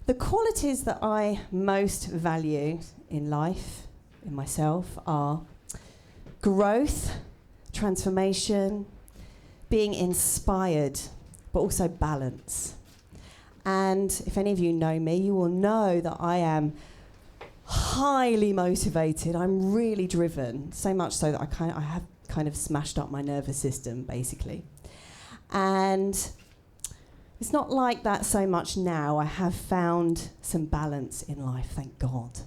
The qualities that I most value in life, in myself, are growth, transformation, being inspired, but also balance. And if any of you know me, you will know that I am highly motivated. I'm really driven, so much so that I have kind of smashed up my nervous system, basically. And it's not like that so much now. I have found some balance in life, thank God.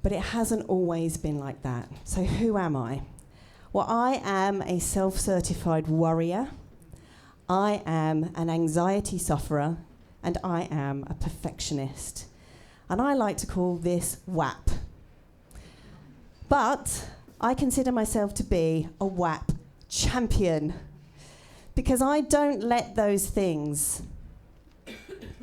But it hasn't always been like that. So who am I? Well, I am a self-certified worrier. I am an anxiety sufferer, and I am a perfectionist. And I like to call this WAP. But I consider myself to be a WAP champion, because I don't let those things,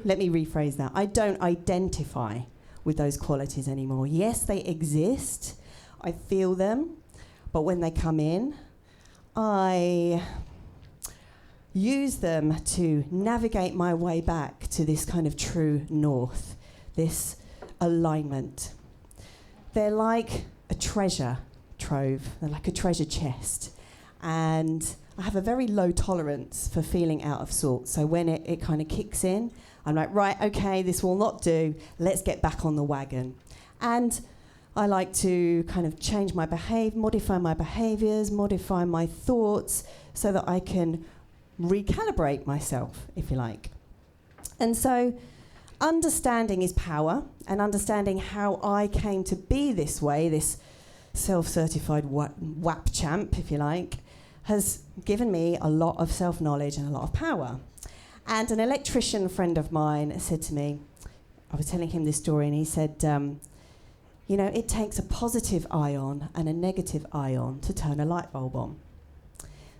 let me rephrase that, I don't identify with those qualities anymore. Yes, they exist, I feel them, but when they come in, I use them to navigate my way back to this kind of true north, this alignment. They're like a treasure trove, they're like a treasure chest, and I have a very low tolerance for feeling out of sorts. So when it kind of kicks in, I'm like, right, okay, this will not do. Let's get back on the wagon. And I like to kind of change my behaviour, modify my behaviours, modify my thoughts so that I can recalibrate myself, if you like. And so understanding is power, and understanding how I came to be this way, this self-certified WAP champ, if you like, has given me a lot of self-knowledge and a lot of power. And an electrician friend of mine said to me, I was telling him this story, and he said, you know, it takes a positive ion and a negative ion to turn a light bulb on.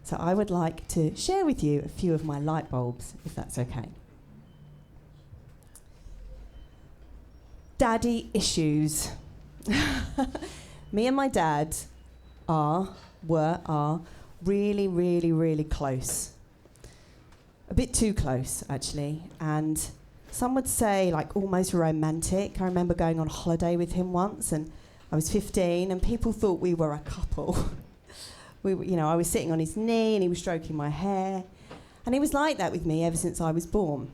So I would like to share with you a few of my light bulbs, if that's okay. Daddy issues. Me and my dad are really, really, really close. A bit too close, actually. And some would say, like, almost romantic. I remember going on holiday with him once, and I was 15, and people thought we were a couple. I was sitting on his knee, and he was stroking my hair. And he was like that with me ever since I was born.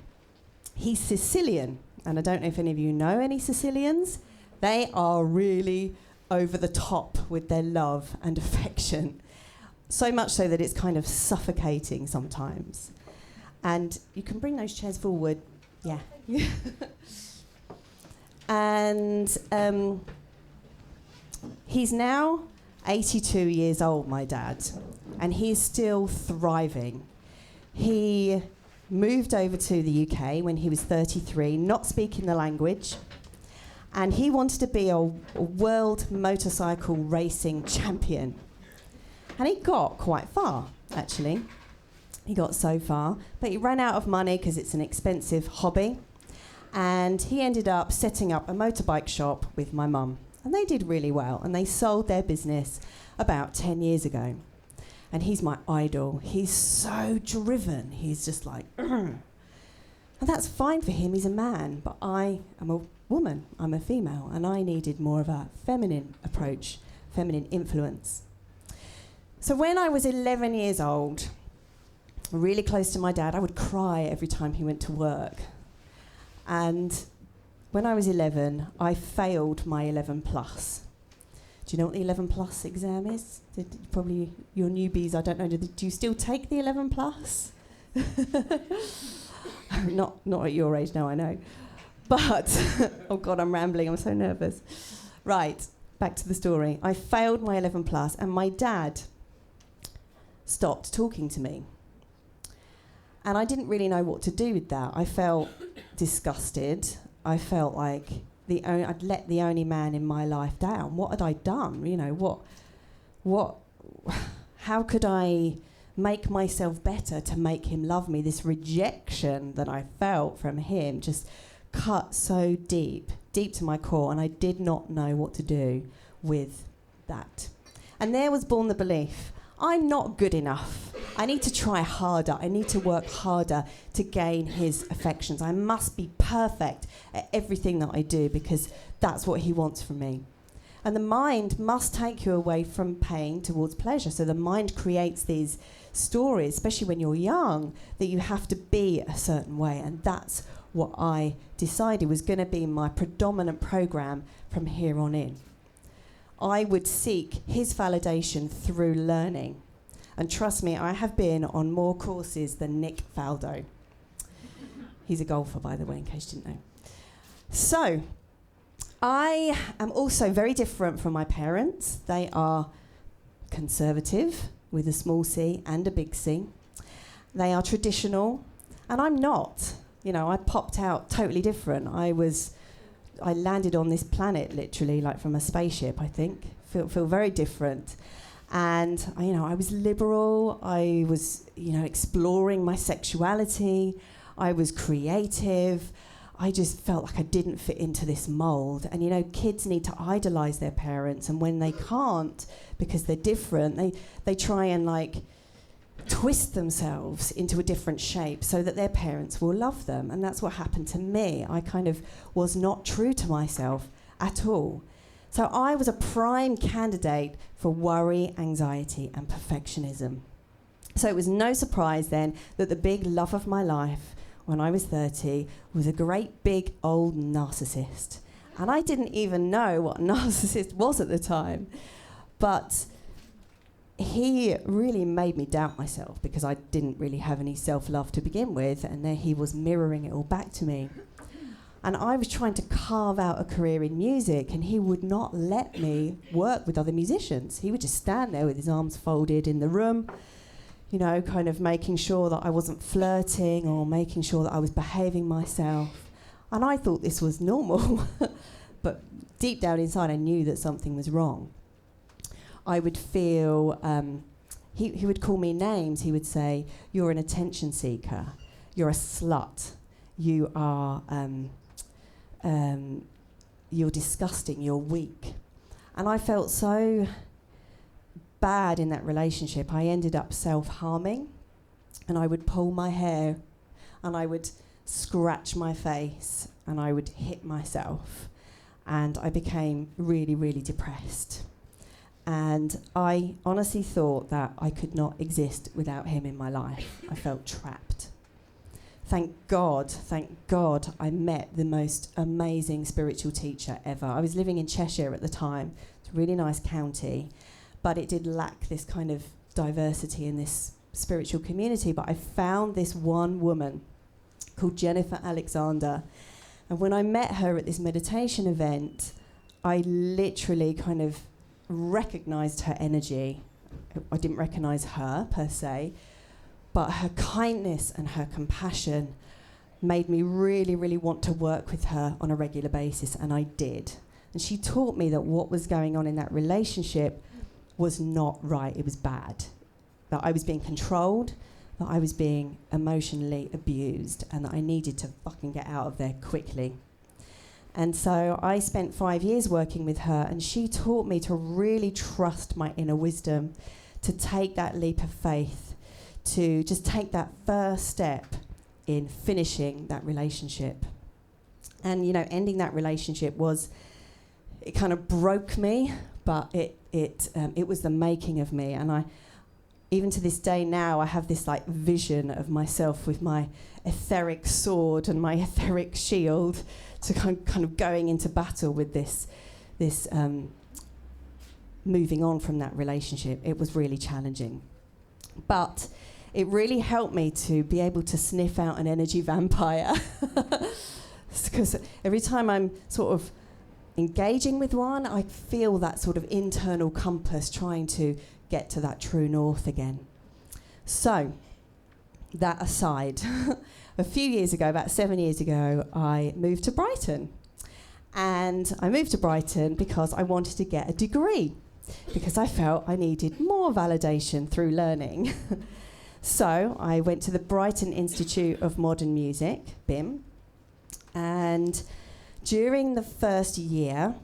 He's Sicilian, and I don't know if any of you know any Sicilians. They are really over the top with their love and affection. So much so that it's kind of suffocating sometimes. And you can bring those chairs forward. Yeah. And he's now 82 years old, my dad, and he's still thriving. He moved over to the UK when he was 33, not speaking the language, and he wanted to be a world motorcycle racing champion. And he got quite far, actually. He got so far, but he ran out of money because it's an expensive hobby. And he ended up setting up a motorbike shop with my mum. And they did really well, and they sold their business about 10 years ago. And he's my idol. He's so driven. He's just like, and that's fine for him. He's a man, but I am a woman. I'm a female, and I needed more of a feminine approach, feminine influence. So when I was 11 years old, really close to my dad, I would cry every time he went to work. And when I was 11, I failed my 11 plus. Do you know what the 11 plus exam is? Probably your newbies, I don't know, do you still take the 11 plus? Not at your age, no, I know. But, oh God, I'm rambling, I'm so nervous. Right, back to the story. I failed my 11 plus, and my dad stopped talking to me. And I didn't really know what to do with that. I felt disgusted. I felt like I'd let the only man in my life down. What had I done? You know, how could I make myself better to make him love me? This rejection that I felt from him just cut so deep to my core, and I did not know what to do with that. And there was born the belief, I'm not good enough. I need to try harder. I need to work harder to gain his affections. I must be perfect at everything that I do because that's what he wants from me. And the mind must take you away from pain towards pleasure. So the mind creates these stories, especially when you're young, that you have to be a certain way. And that's what I decided was going to be my predominant program from here on in. I would seek his validation through learning. And trust me, I have been on more courses than Nick Faldo. He's a golfer, by the way, in case you didn't know. So, I am also very different from my parents. They are conservative, with a small c and a big C. They are traditional, and I'm not. You know, I popped out totally different. I landed on this planet literally like from a spaceship, I think. Feel very different. And I was liberal. I was, exploring my sexuality. I was creative. I just felt like I didn't fit into this mold. And kids need to idolize their parents, and when they can't because they're different, they try and twist themselves into a different shape so that their parents will love them. And that's what happened to me. I kind of was not true to myself at all. So I was a prime candidate for worry, anxiety, and perfectionism. So it was no surprise then that the big love of my life when I was 30 was a great big old narcissist. And I didn't even know what a narcissist was at the time. But he really made me doubt myself because I didn't really have any self-love to begin with, and then he was mirroring it all back to me. And I was trying to carve out a career in music, and he would not let me work with other musicians. He would just stand there with his arms folded in the room, kind of making sure that I wasn't flirting or making sure that I was behaving myself. And I thought this was normal, but deep down inside I knew that something was wrong. I would feel, he would call me names. He would say, "You're an attention seeker. You're a slut. You are, you're disgusting. You're weak." And I felt so bad in that relationship. I ended up self-harming, and I would pull my hair, and I would scratch my face, and I would hit myself, and I became really, really depressed. And I honestly thought that I could not exist without him in my life. I felt trapped. Thank God, I met the most amazing spiritual teacher ever. I was living in Cheshire at the time. It's a really nice county, but it did lack this kind of diversity in this spiritual community. But I found this one woman called Jennifer Alexander. And when I met her at this meditation event, I literally kind of recognized her energy. I didn't recognize her per se, but her kindness and her compassion made me really, really want to work with her on a regular basis, and I did. And she taught me that what was going on in that relationship was not right, it was bad. That I was being controlled, that I was being emotionally abused, and that I needed to fucking get out of there quickly. And so I spent 5 years working with her, and she taught me to really trust my inner wisdom, to take that leap of faith, to just take that first step in finishing that relationship. And, ending that relationship it kind of broke me, but it was the making of me. And even to this day now, I have this vision of myself with my etheric sword and my etheric shield, to kind of going into battle with this moving on from that relationship. It was really challenging. But it really helped me to be able to sniff out an energy vampire. Because every time I'm sort of engaging with one, I feel that sort of internal compass trying to get to that true north again. So, that aside, a few years ago, about 7 years ago, I moved to Brighton. And I moved to Brighton because I wanted to get a degree, because I felt I needed more validation through learning. So I went to the Brighton Institute of Modern Music, BIM, and during the first year,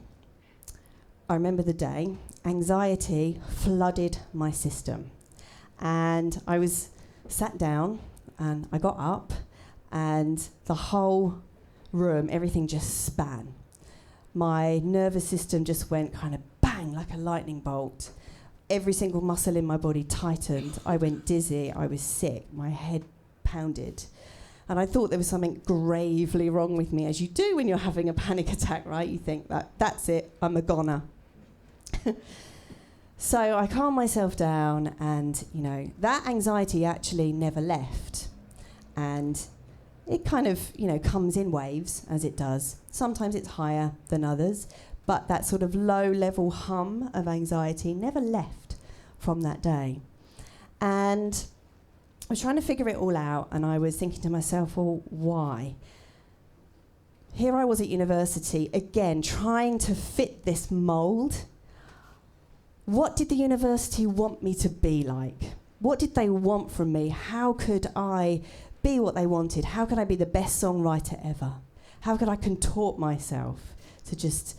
I remember the day, anxiety flooded my system. And I was sat down and I got up and the whole room, everything just span. My nervous system just went kind of bang, like a lightning bolt. Every single muscle in my body tightened. I went dizzy. I was sick. My head pounded. And I thought there was something gravely wrong with me, as you do when you're having a panic attack, right? You think, that's it, I'm a goner. So I calmed myself down and, that anxiety actually never left. And it kind of, comes in waves, as it does. Sometimes it's higher than others, but that sort of low-level hum of anxiety never left from that day. And I was trying to figure it all out, and I was thinking to myself, well, why? Here I was at university, again, trying to fit this mould. What did the university want me to be like? What did they want from me? How could I be what they wanted? How could I be the best songwriter ever? How could I contort myself to just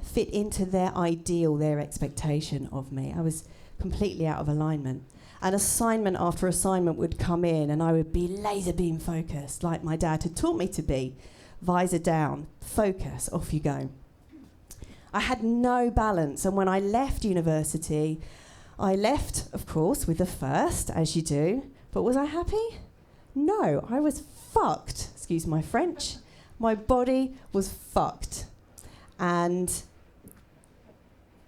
fit into their ideal, their expectation of me? I was completely out of alignment. And assignment after assignment would come in and I would be laser beam focused, like my dad had taught me to be. Visor down, focus, off you go. I had no balance, and when I left university, I left, of course, with a first, as you do, but was I happy? No, I was fucked, excuse my French. My body was fucked. And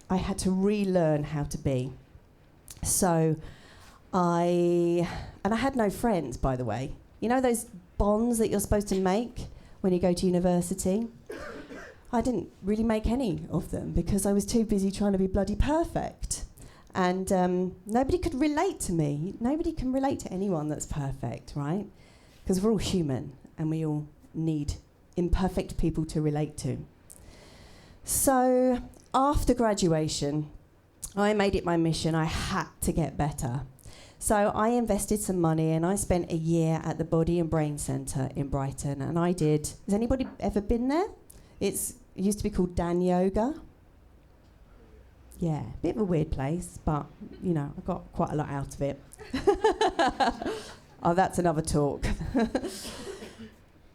I had to relearn how to be. So I had no friends, by the way. You know those bonds that you're supposed to make when you go to university? I didn't really make any of them because I was too busy trying to be bloody perfect. And nobody could relate to me. Nobody can relate to anyone that's perfect, right? Because we're all human and we all need imperfect people to relate to. So after graduation, I made it my mission. I had to get better. So I invested some money and I spent a year at the Body and Brain Centre in Brighton. And I did, has anybody ever been there? It used to be called Dan Yoga. Yeah, bit of a weird place, but, I got quite a lot out of it. Oh, that's another talk.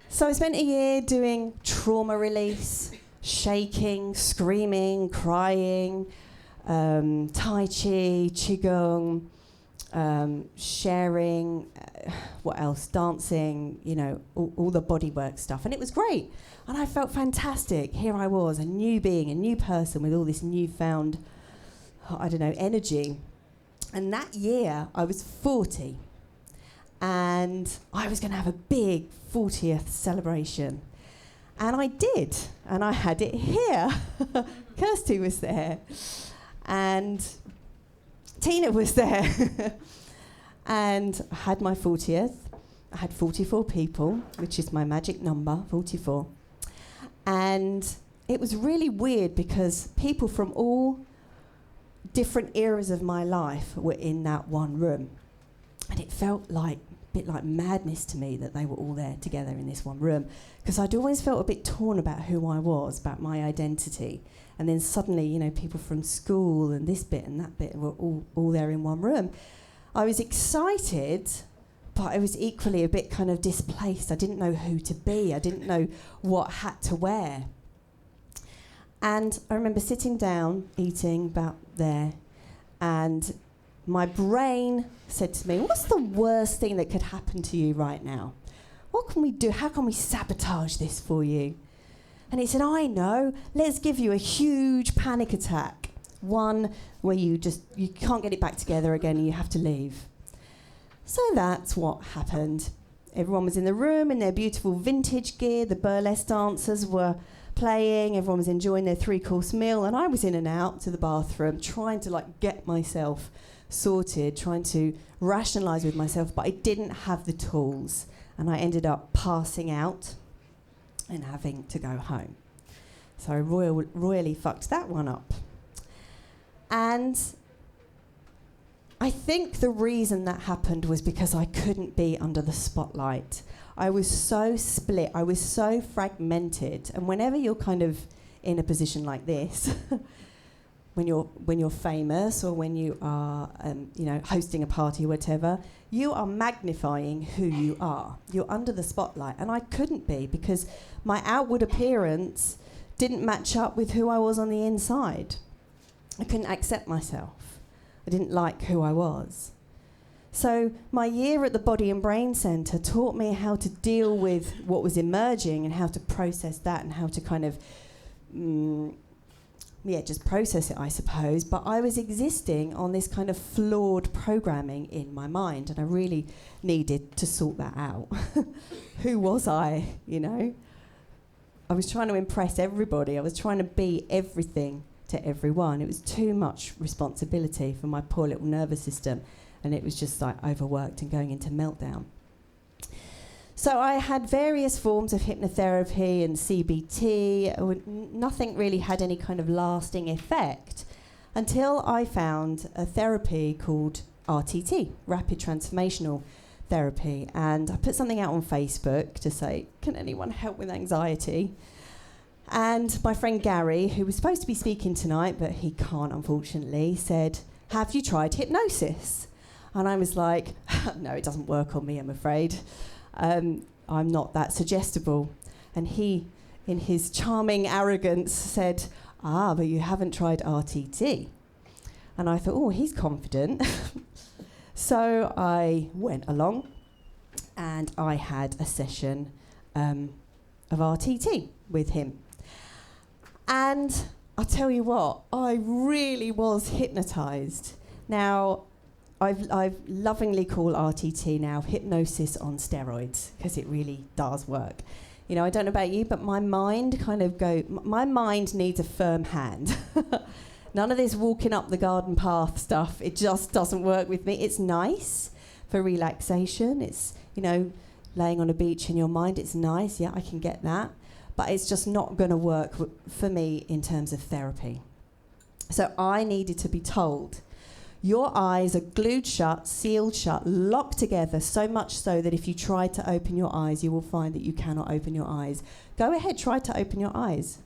So I spent a year doing trauma release, shaking, screaming, crying, Tai Chi, Qigong, sharing, what else? Dancing, all the bodywork stuff. And it was great. And I felt fantastic. Here I was, a new being, a new person with all this newfound, energy. And that year, I was 40. And I was going to have a big 40th celebration. And I did. And I had it here. Kirsty was there. And Tina was there. And I had my 40th. I had 44 people, which is my magic number, 44. And it was really weird because people from all different eras of my life were in that one room. And it felt like a bit like madness to me that they were all there together in this one room, because I'd always felt a bit torn about who I was, about my identity. And then suddenly, people from school and this bit and that bit were all there in one room. I was excited, but I was equally a bit kind of displaced. I didn't know who to be. I didn't know what hat to wear. And I remember sitting down, eating about there, and my brain said to me, what's the worst thing that could happen to you right now? What can we do? How can we sabotage this for you? And it said, I know, let's give you a huge panic attack. One where you can't get it back together again and you have to leave. So that's what happened. Everyone was in the room in their beautiful vintage gear. The burlesque dancers were playing. Everyone was enjoying their 3-course meal. And I was in and out to the bathroom trying to get myself sorted, trying to rationalise with myself. But I didn't have the tools. And I ended up passing out and having to go home. So I royally fucked that one up. And I think the reason that happened was because I couldn't be under the spotlight. I was so split, I was so fragmented. And whenever you're kind of in a position like this, when you're famous or when you are hosting a party or whatever, you are magnifying who you are. You're under the spotlight, and I couldn't be, because my outward appearance didn't match up with who I was on the inside. I couldn't accept myself. I didn't like who I was. So my year at the Body and Brain Centre taught me how to deal with what was emerging and how to process that and how to kind of just process it, I suppose. But I was existing on this kind of flawed programming in my mind, and I really needed to sort that out. Who was I, I was trying to impress everybody. I was trying to be everything to everyone. It was too much responsibility for my poor little nervous system, and it was just like overworked and going into meltdown. So I had various forms of hypnotherapy and CBT. Nothing really had any kind of lasting effect until I found a therapy called RTT, Rapid Transformational Therapy. And I put something out on Facebook to say, can anyone help with anxiety? And my friend Gary, who was supposed to be speaking tonight, but he can't unfortunately, said, have you tried hypnosis? And I was like, no, it doesn't work on me, I'm afraid. I'm not that suggestible. And he, in his charming arrogance, said, but you haven't tried RTT. And I thought, he's confident. So I went along and I had a session of RTT with him. And I'll tell you what, I really was hypnotised. Now, I've lovingly called RTT now hypnosis on steroids, because it really does work. I don't know about you, but my mind my mind needs a firm hand. None of this walking up the garden path stuff, it just doesn't work with me. It's nice for relaxation. It's, laying on a beach in your mind, it's nice, yeah, I can get that. But it's just not going to work for me in terms of therapy. So I needed to be told, your eyes are glued shut, sealed shut, locked together, so much so that if you try to open your eyes, you will find that you cannot open your eyes. Go ahead, try to open your eyes.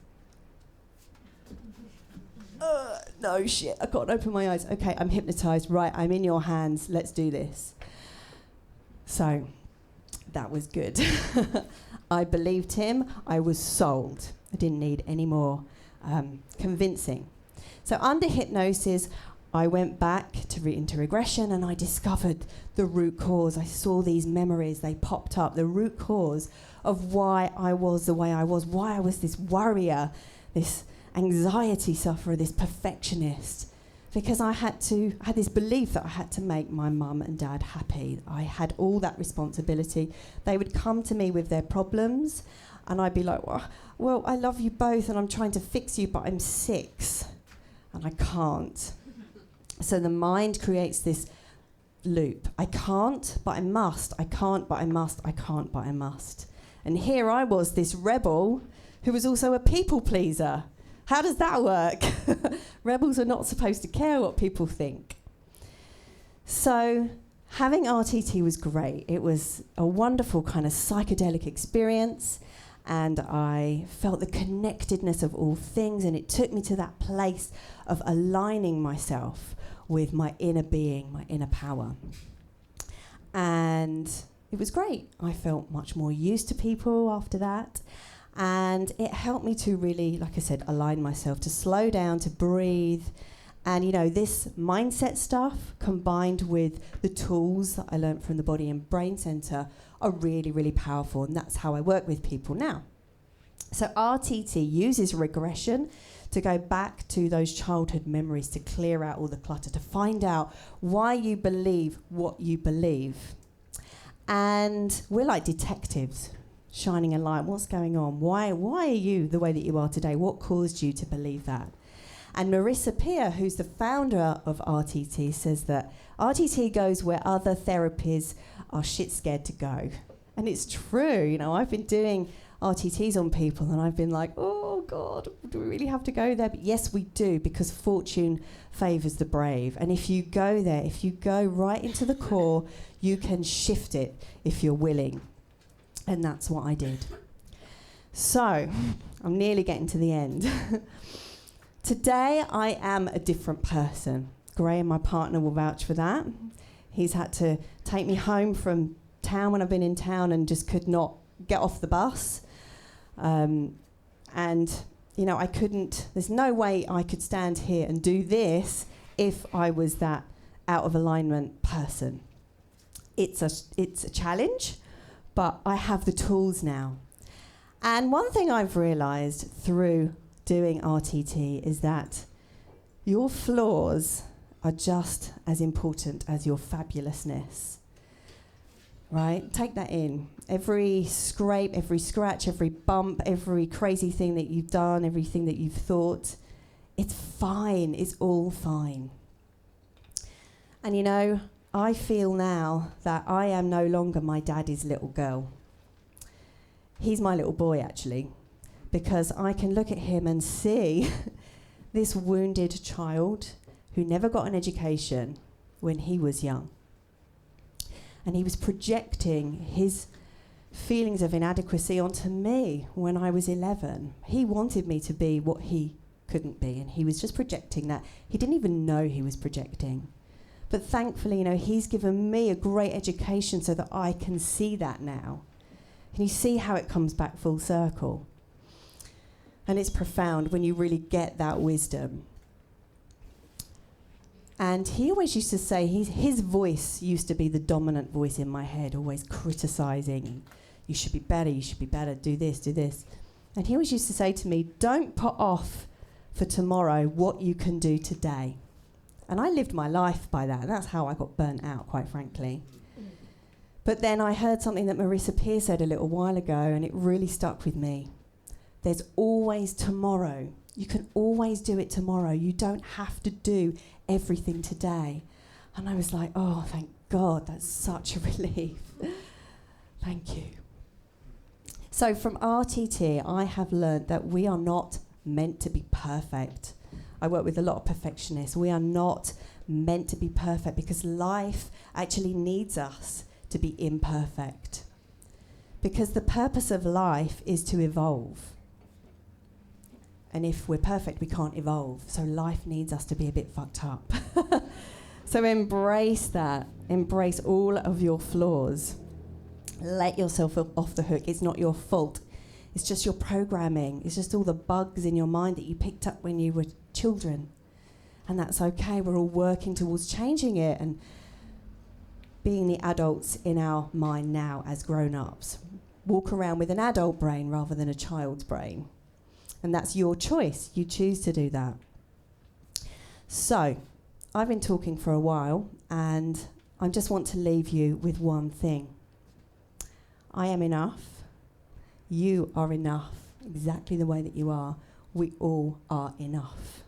No shit, I can't open my eyes. Okay, I'm hypnotised. Right, I'm in your hands. Let's do this. So that was good. I believed him. I was sold. I didn't need any more convincing. So under hypnosis, I went back into regression, and I discovered the root cause. I saw these memories, they popped up, the root cause of why I was the way I was, why I was this worrier, this anxiety sufferer, this perfectionist. Because I had this belief that I had to make my mum and dad happy. I had all that responsibility. They would come to me with their problems, and I'd be like, well, I love you both, and I'm trying to fix you, but I'm 6, and I can't. So the mind creates this loop. I can't, but I must. I can't, but I must. I can't, but I must. And here I was, this rebel who was also a people pleaser. How does that work? Rebels are not supposed to care what people think. So having RTT was great. It was a wonderful kind of psychedelic experience, and I felt the connectedness of all things, and it took me to that place of aligning myself with my inner being, my inner power. And it was great. I felt much more used to people after that. And it helped me to really, like I said, align myself, to slow down, to breathe. And, this mindset stuff combined with the tools that I learned from the Body and Brain Centre are really, really powerful. And that's how I work with people now. So RTT uses regression to go back to those childhood memories, to clear out all the clutter, to find out why you believe what you believe. And we're like detectives, shining a light. What's going on? Why are you the way that you are today? What caused you to believe that? And Marissa Peer, who's the founder of RTT, says that RTT goes where other therapies are shit scared to go. And it's true. I've been doing RTTs on people, and I've been like, oh God, do we really have to go there? But yes, we do, because fortune favours the brave. And if you go there, if you go right into the core, you can shift it if you're willing. And that's what I did. So I'm nearly getting to the end. Today, I am a different person. Graham, my partner, will vouch for that. He's had to take me home from town when I've been in town and just could not get off the bus. And, you know, there's no way I could stand here and do this if I was that out of alignment person. It's a challenge, but I have the tools now. And one thing I've realised through doing RTT is that your flaws are just as important as your fabulousness. Right? Take that in. Every scrape, every scratch, every bump, every crazy thing that you've done, everything that you've thought, it's fine. It's all fine. And you know, I feel now that I am no longer my daddy's little girl. He's my little boy, actually, because I can look at him and see this wounded child who never got an education when he was young. And he was projecting his feelings of inadequacy onto me when I was 11. He wanted me to be what he couldn't be, and he was just projecting that. He didn't even know he was projecting. But thankfully, you know, he's given me a great education so that I can see that now. Can you see how it comes back full circle? And it's profound when you really get that wisdom. And he always used to say, his voice used to be the dominant voice in my head, always criticising, you should be better, do this. And he always used to say to me, don't put off for tomorrow what you can do today. And I lived my life by that, and that's how I got burnt out, quite frankly. But then I heard something that Marissa Peer said a little while ago, and it really stuck with me. There's always tomorrow. You can always do it tomorrow. You don't have to do everything today. And I was like, oh, thank God, that's such a relief. Thank you. So from RTT, I have learned that we are not meant to be perfect. I work with a lot of perfectionists. We are not meant to be perfect because life actually needs us to be imperfect. Because the purpose of life is to evolve. And if we're perfect, we can't evolve. So life needs us to be a bit fucked up. So embrace that. Embrace all of your flaws. Let yourself off the hook. It's not your fault. It's just your programming. It's just all the bugs in your mind that you picked up when you were children. And that's okay. We're all working towards changing it and being the adults in our mind now as grown-ups. Walk around with an adult brain rather than a child's brain. And that's your choice. You choose to do that. So, I've been talking for a while, and I just want to leave you with one thing. I am enough. You are enough, exactly the way that you are. We all are enough.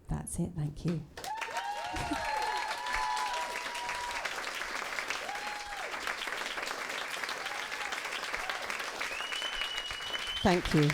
That's it. Thank you. Thank you.